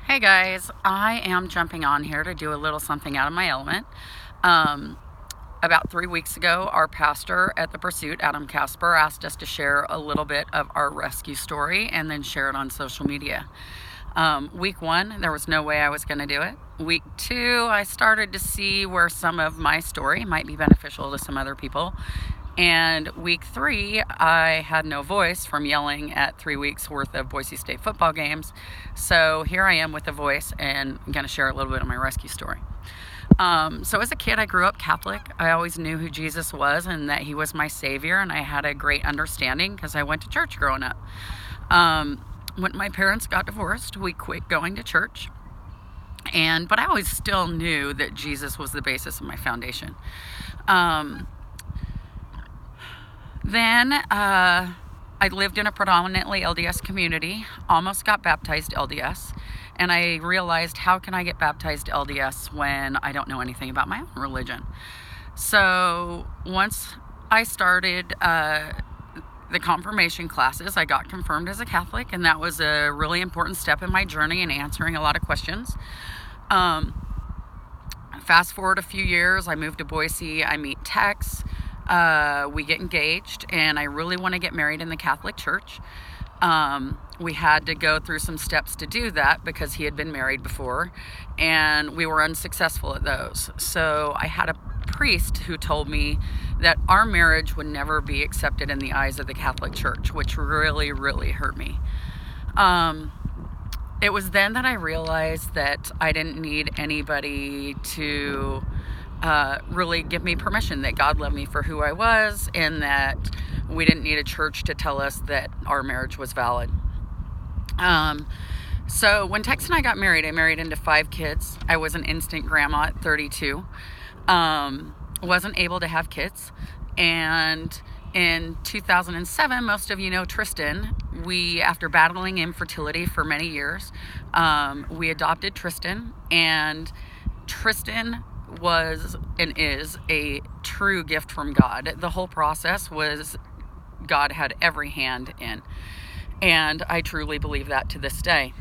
Hey guys, I am jumping on here to do a little something out of my element. Um, about 3 weeks ago, our pastor at The Pursuit, Adam Casper, asked us to share a little bit of our rescue story and then share it on social media. Week one, there was no way I was going to do it. Week two, I started to see where some of my story might be beneficial to some other people. And week three, I had no voice from yelling at 3 weeks worth of Boise State football games. So here I am with a voice, and I'm going to share a little bit of my rescue story. So as a kid, I grew up Catholic. I always knew who Jesus was and that he was my savior, and I had a great understanding because I went to church growing up. When my parents got divorced, we quit going to church. But I always still knew that Jesus was the basis of my foundation. Then I lived in a predominantly LDS community, almost got baptized LDS, and I realized, how can I get baptized LDS when I don't know anything about my own religion? So once I started the confirmation classes, I got confirmed as a Catholic, and that was a really important step in my journey in answering a lot of questions. Fast forward a few years, I moved to Boise, I meet Tex. We get engaged, and I really want to get married in the Catholic Church. We had to go through some steps to do that because he had been married before, and we were unsuccessful at those. So I had a priest who told me that our marriage would never be accepted in the eyes of the Catholic Church, which really, really hurt me. It was then that I realized that I didn't need anybody to really give me permission, that God loved me for who I was, and that we didn't need a church to tell us that our marriage was valid. So when Tex and I got married, I married into 5 kids. I was an instant grandma at 32. Wasn't able to have kids. And in 2007, most of you know Tristan, after battling infertility for many years, we adopted Tristan, and Tristan was and is a true gift from God. The whole process was God had every hand in, and I truly believe that to this day.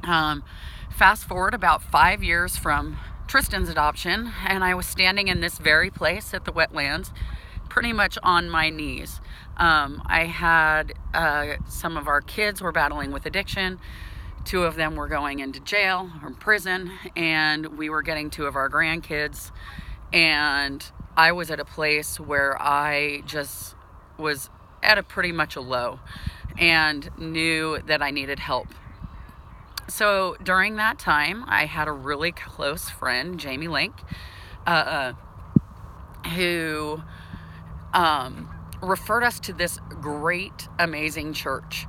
Fast forward about 5 years from Tristan's adoption, and I was standing in this very place at the wetlands, pretty much on my knees. I had some of our kids were battling with addiction. 2 of them were going into jail or prison, and we were getting 2 of our grandkids. And I was at a place where I just was at a pretty much a low and knew that I needed help. So during that time, I had a really close friend, Jamie Link, who referred us to this great, amazing church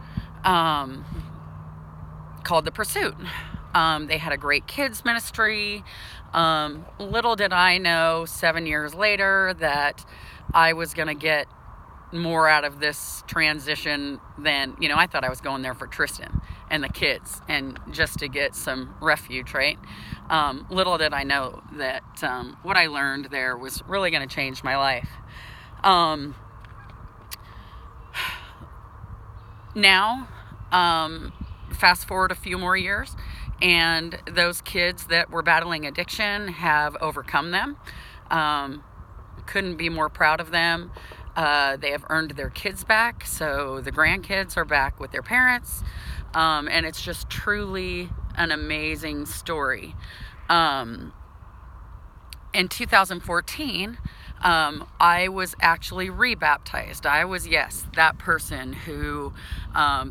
called The Pursuit. They had a great kids ministry. Little did I know 7 years later that I was going to get more out of this transition than, I thought I was going there for Tristan and the kids and just to get some refuge, right? Little did I know that what I learned there was really going to change my life. Now, fast forward a few more years, and those kids that were battling addiction have overcome them. Couldn't be more proud of them. They have earned their kids back, so the grandkids are back with their parents, and it's just truly an amazing story. In 2014, I was actually rebaptized. I was, yes, that person who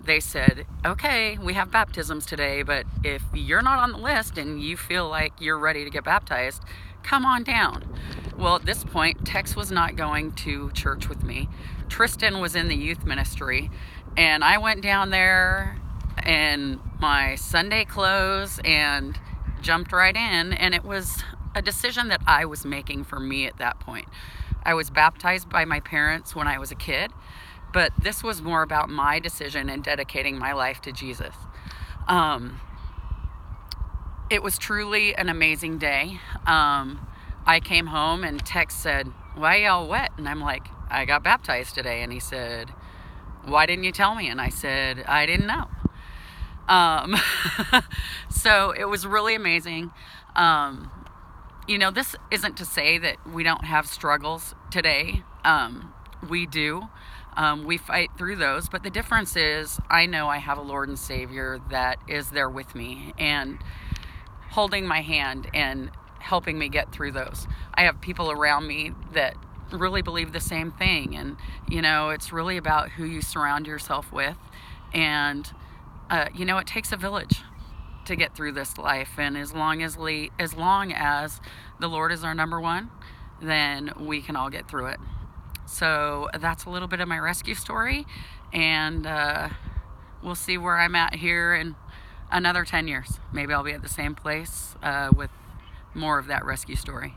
they said, okay, we have baptisms today, but if you're not on the list and you feel like you're ready to get baptized, come on down. Well, at this point, Tex was not going to church with me. Tristan was in the youth ministry, and I went down there in my Sunday clothes and jumped right in, and it was a decision that I was making for me at that point. I was baptized by my parents when I was a kid, but this was more about my decision in dedicating my life to Jesus. It was truly an amazing day. I came home and Tex said, "Why y'all wet?" And I'm like, "I got baptized today." And he said, "Why didn't you tell me?" And I said, "I didn't know." Um, so it was really amazing. Um, this isn't to say that we don't have struggles today. We do. We fight through those, but the difference is I know I have a Lord and Savior that is there with me and holding my hand and helping me get through those. I have people around me that really believe the same thing, and it's really about who you surround yourself with. And it takes a village to get through this life, and as long as the Lord is our number one, then we can all get through it. So that's a little bit of my rescue story, and we'll see where I'm at here in another 10 years. Maybe I'll be at the same place with more of that rescue story.